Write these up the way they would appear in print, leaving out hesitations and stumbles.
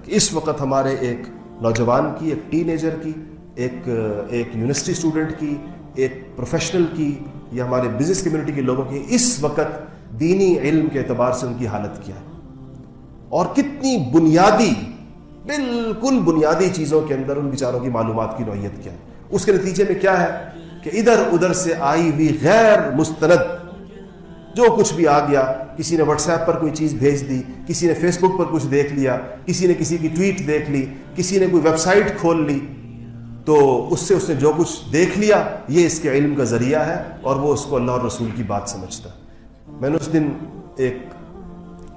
کہ اس وقت ہمارے ایک نوجوان کی، ایک ٹین ایجر کی، ایک یونیورسٹی اسٹوڈنٹ کی، ایک پروفیشنل کی، یا ہمارے بزنس کمیونٹی کے لوگوں کی اس وقت دینی علم کے اعتبار سے ان کی حالت کیا ہے، اور کتنی بنیادی، بالکل بنیادی چیزوں کے اندر ان بیچاروں کی معلومات کی نوعیت کیا ہے۔ اس کے نتیجے میں کیا ہے کہ ادھر ادھر سے آئی ہوئی غیر مستند جو کچھ بھی آ گیا، کسی نے واٹس ایپ پر کوئی چیز بھیج دی، کسی نے فیس بک پر کچھ دیکھ لیا، کسی نے کسی کی ٹویٹ دیکھ لی، کسی نے کوئی ویب سائٹ کھول لی، تو اس نے جو کچھ دیکھ لیا یہ اس کے علم کا ذریعہ ہے، اور وہ اس کو اللہ اور رسول کی بات سمجھتا ہے۔ میں نے اس دن ایک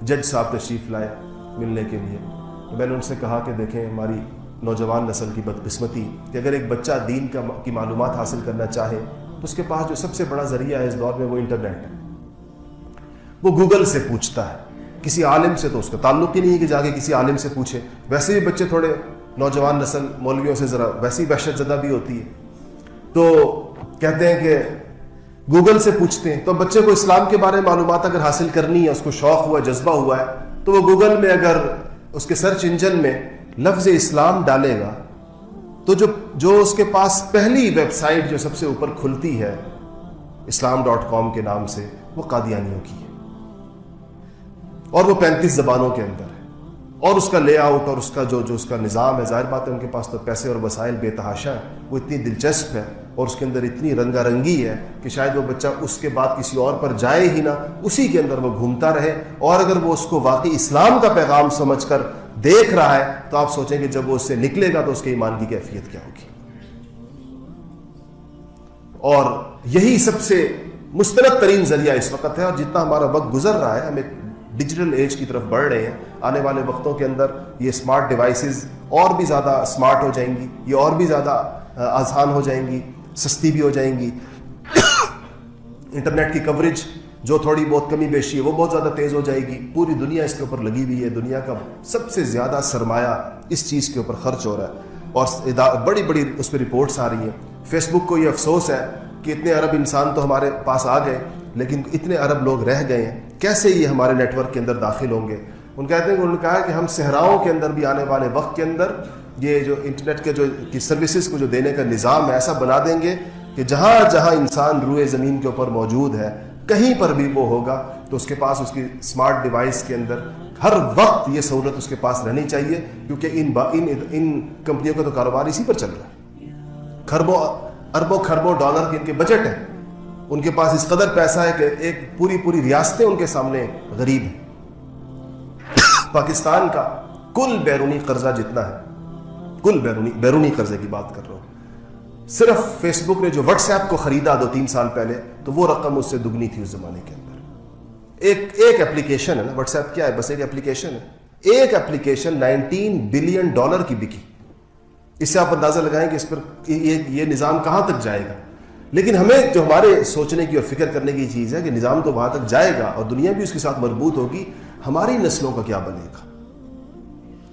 جج صاحب تشریف لائے ملنے کے لیے، میں نے ان سے کہا کہ دیکھیں ہماری نوجوان نسل کی بدقسمتی کہ اگر ایک بچہ دین کی معلومات حاصل کرنا چاہے تو اس کے پاس جو سب سے بڑا ذریعہ ہے اس دور میں وہ انٹرنیٹ ہے۔ وہ گوگل سے پوچھتا ہے، کسی عالم سے تو اس کا تعلق ہی نہیں ہے کہ جا کے کسی عالم سے پوچھے۔ ویسے بھی بچے تھوڑے، نوجوان نسل مولویوں سے ذرا ویسی وحشت زدہ بھی ہوتی ہے، تو کہتے ہیں کہ گوگل سے پوچھتے ہیں۔ تو بچے کو اسلام کے بارے میں معلومات اگر حاصل کرنی ہے، اس کو شوق ہوا، جذبہ ہوا ہے، تو وہ گوگل میں اگر اس کے سرچ انجن میں لفظ اسلام ڈالے گا تو جو اس کے پاس پہلی ویب سائٹ جو سب سے اوپر کھلتی ہے islam.com کے نام سے، وہ قادیانیوں کی ہے، اور وہ 35 زبانوں کے اندر ہے، اور اس کا لے آؤٹ اور اس کا جو اس کا نظام ہے، ظاہر بات ہے ان کے پاس تو پیسے اور وسائل بے تحاشا ہے، وہ اتنی دلچسپ ہے اور اس کے اندر اتنی رنگا رنگی ہے کہ شاید وہ بچہ اس کے بعد کسی اور پر جائے ہی نہ، اسی کے اندر وہ گھومتا رہے۔ اور اگر وہ اس کو واقعی اسلام کا پیغام سمجھ کر دیکھ رہا ہے تو آپ سوچیں کہ جب وہ اس سے نکلے گا تو اس کے ایمان کی کیفیت کیا ہوگی۔ اور یہی سب سے مستند ترین ذریعہ اس وقت ہے، اور جتنا ہمارا وقت گزر رہا ہے، ہم ایک ڈیجیٹل ایج کی طرف بڑھ رہے ہیں، آنے والے وقتوں کے اندر یہ اسمارٹ ڈیوائسز اور بھی زیادہ اسمارٹ ہو جائیں گی، یہ اور بھی زیادہ آسان ہو جائیں گی، سستی بھی ہو جائیں گی۔ انٹرنیٹ کی کوریج جو تھوڑی بہت کمی بیشی ہے وہ بہت زیادہ تیز ہو جائے گی، پوری دنیا اس کے اوپر لگی ہوئی ہے، دنیا کا سب سے زیادہ سرمایہ اس چیز کے اوپر خرچ ہو رہا ہے، اور بڑی بڑی اس پہ رپورٹس آ رہی ہیں۔ فیس بک کو یہ افسوس ہے کہ اتنے ارب انسان تو ہمارے پاس آ گئے لیکن اتنے ارب لوگ رہ گئے ہیں، کیسے یہ ہمارے نیٹ ورک کے اندر داخل ہوں گے؟ ان کہتے ہیں کہ انہوں نے کہا کہ ہم صحراؤں کے اندر بھی آنے والے وقت کے اندر یہ جو انٹرنیٹ کے جو سروسز کو جو دینے کا نظام ہے ایسا بنا دیں گے کہ جہاں جہاں انسان روئے زمین کے اوپر موجود ہے، کہیں پر بھی وہ ہوگا تو اس کے پاس اس کی اسمارٹ ڈیوائس کے اندر ہر وقت یہ سہولت اس کے پاس رہنی چاہیے، کیونکہ ان کمپنیوں کا تو کاروبار اسی پر چل رہا ہے۔ اربوں خربوں ڈالر کے ان کے بجٹ ہیں، ان کے پاس اس قدر پیسہ ہے کہ ایک پوری ریاستیں ان کے سامنے غریب ہیں۔ پاکستان کا کل بیرونی قرضہ جتنا ہے، کل بیرونی قرضے کی بات کر رہا ہوں، صرف فیس بک نے جو واٹس ایپ کو خریدا 2-3 سال پہلے تو وہ رقم اس سے دگنی تھی اس زمانے کے اندر۔ ایک اپلیکیشن ہے نا، واٹس ایپ کیا ہے؟ بس ایک اپلیکیشن ہے، ایک اپلیکیشن $19 بلین کی بکی۔ اس سے آپ اندازہ لگائیں کہ اس پر یہ نظام کہاں تک جائے گا۔ لیکن ہمیں جو ہمارے سوچنے کی اور فکر کرنے کی چیز ہے کہ نظام تو وہاں تک جائے گا اور دنیا بھی اس کے ساتھ مربوط ہوگی، ہماری نسلوں کا کیا بنے گا؟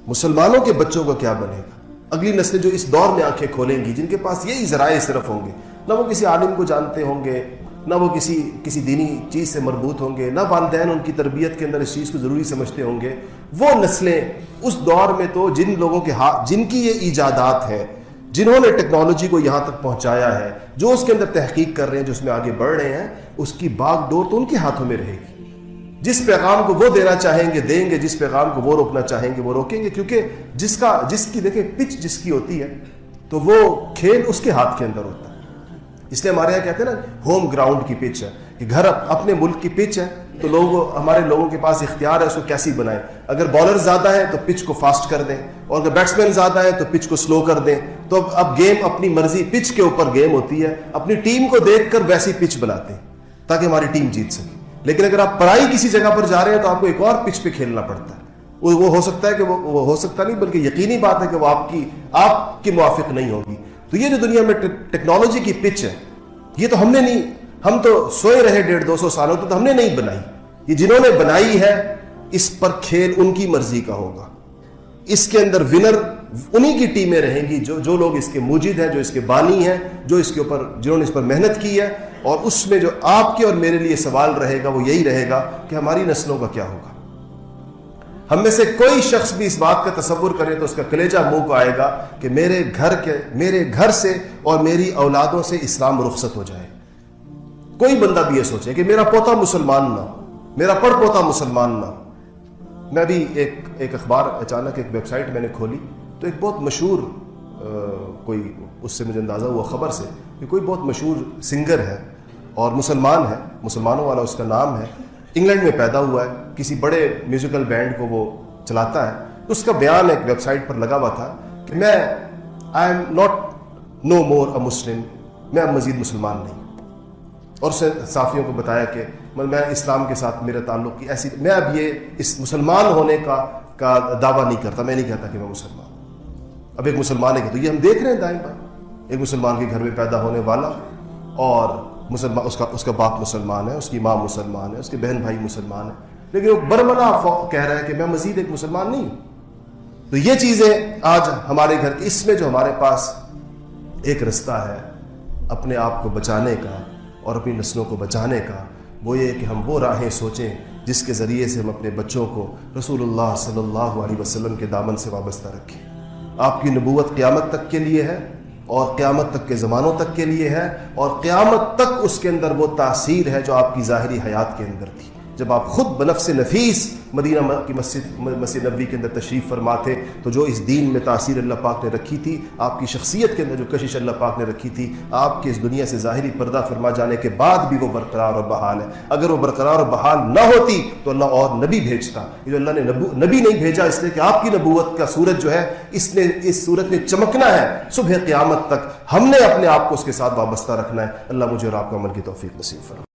مسلمانوں کے بچوں کا کیا بنے گا؟ اگلی نسلیں جو اس دور میں آنکھیں کھولیں گی، جن کے پاس یہی ذرائع صرف ہوں گے، نہ وہ کسی عالم کو جانتے ہوں گے، نہ وہ کسی دینی چیز سے مربوط ہوں گے، نہ والدین ان کی تربیت کے اندر اس چیز کو ضروری سمجھتے ہوں گے، وہ نسلیں اس دور میں تو جن لوگوں کے جن کی یہ ایجادات ہیں، جنہوں نے ٹیکنالوجی کو یہاں تک پہنچایا ہے، جو اس کے اندر تحقیق کر رہے ہیں، جو اس میں آگے بڑھ رہے ہیں، اس کی باغ ڈور تو ان کے ہاتھوں میں رہے گی۔ جس پیغام کو وہ دینا چاہیں گے دیں گے، جس پیغام کو وہ روکنا چاہیں گے وہ روکیں گے، کیونکہ جس کی دیکھیں پچ جس کی ہوتی ہے تو وہ کھیل اس کے ہاتھ کے اندر ہوتا ہے۔ اس لیے ہمارے یہاں کہتے ہیں نا ہوم گراؤنڈ کی پچ ہے، کہ گھر اپنے ملک کی پچ ہے تو ہمارے لوگوں کے پاس اختیار ہے اس کو کیسی بنائیں۔ اگر بالر زیادہ ہے تو پچ کو فاسٹ کر دیں، اور اگر بیٹسمین زیادہ ہے تو پچ کو سلو کر دیں۔ تو اب گیم اپنی مرضی، پچ کے اوپر گیم ہوتی ہے، اپنی ٹیم کو دیکھ کر ویسی پچ بناتے ہیں تاکہ ہماری ٹیم جیت سکے۔ لیکن اگر آپ پرائی کسی جگہ پر جا رہے ہیں تو آپ کو ایک اور پچ پہ کھیلنا پڑتا ہے۔ وہ ہو سکتا ہے کہ وہ ہو سکتا نہیں بلکہ یقینی بات ہے کہ وہ آپ کی موافق نہیں ہوگی۔ تو یہ جو دنیا میں ٹیکنالوجی کی پچ ہے، یہ تو ہم تو سوئے رہے 150-200 سالوں تو ہم نے نہیں بنائی، یہ جنہوں نے بنائی ہے اس پر کھیل ان کی مرضی کا ہوگا۔ اس کے اندر ونر انہی کی ٹیمیں رہیں گی جو لوگ اس کے موجد ہیں، جو اس کے بانی ہیں، جو اس کے اوپر جنہوں نے اس پر محنت کی ہے۔ اور اس میں جو آپ کے اور میرے لیے سوال رہے گا وہ یہی رہے گا کہ ہماری نسلوں کا کیا ہوگا۔ ہم میں سے کوئی شخص بھی اس بات کا تصور کرے تو اس کا کلیجہ منہ کو آئے گا کہ میرے گھر سے اور میری اولادوں سے اسلام رخصت ہو جائے. کوئی بندہ بھی یہ سوچے کہ میرا پوتا مسلمان نہ ہو، میرا پڑ پوتا مسلمان نہ ہو. میں بھی ایک اخبار اچانک ایک ویب سائٹ میں نے کھولی تو ایک بہت مشہور کوئی اس سے مجھے اندازہ ہوا خبر سے کہ کوئی بہت مشہور سنگر ہے اور مسلمان ہے، مسلمانوں والا اس کا نام ہے، انگلینڈ میں پیدا ہوا ہے، کسی بڑے میوزیکل بینڈ کو وہ چلاتا ہے. اس کا بیان ایک ویب سائٹ پر لگا ہوا تھا کہ میں آئی ایم ناٹ نو مور اے مسلم، میں اب مزید مسلمان نہیں. اور اس نے صحافیوں کو بتایا کہ میں اسلام کے ساتھ میرے تعلق کی ایسی، میں اب یہ اس مسلمان ہونے کا دعویٰ نہیں کرتا، میں نہیں کہتا کہ میں مسلمان. اب ایک مسلمان ہے کہ تو یہ ہم دیکھ رہے ہیں دائیں بائیں، ایک مسلمان کے گھر میں پیدا ہونے والا اور مسلمان، اس کا باپ مسلمان ہے، اس کی ماں مسلمان ہے، اس کے بہن بھائی مسلمان ہیں، لیکن وہ برملا کہہ رہا ہے کہ میں مزید ایک مسلمان نہیں ہوں. تو یہ چیزیں آج ہمارے گھر کی، اس میں جو ہمارے پاس ایک رستہ ہے اپنے آپ کو بچانے کا اور اپنی نسلوں کو بچانے کا، وہ یہ کہ ہم وہ راہیں سوچیں جس کے ذریعے سے ہم اپنے بچوں کو رسول اللہ صلی اللہ علیہ وسلم کے دامن سے وابستہ رکھیں. آپ کی نبوت قیامت تک کے لیے ہے اور قیامت تک کے زمانوں تک کے لیے ہے، اور قیامت تک اس کے اندر وہ تاثیر ہے جو آپ کی ظاہری حیات کے اندر تھی. جب آپ خود بنفس نفیس مدینہ کی مسجد نبوی کے اندر تشریف فرما تھے تو جو اس دین میں تاثیر اللہ پاک نے رکھی تھی، آپ کی شخصیت کے اندر جو کشش اللہ پاک نے رکھی تھی، آپ کے اس دنیا سے ظاہری پردہ فرما جانے کے بعد بھی وہ برقرار اور بحال ہے. اگر وہ برقرار اور بحال نہ ہوتی تو اللہ اور نبی بھیجتا. یہ جو اللہ نے نبی نہیں بھیجا اس لیے کہ آپ کی نبوت کا سورج جو ہے اس سورج نے چمکنا ہے صبح قیامت تک. ہم نے اپنے آپ کو اس کے ساتھ وابستہ رکھنا ہے. اللہ مجھے اور آپ کو عمل کی توفیق نصیب فرمائے.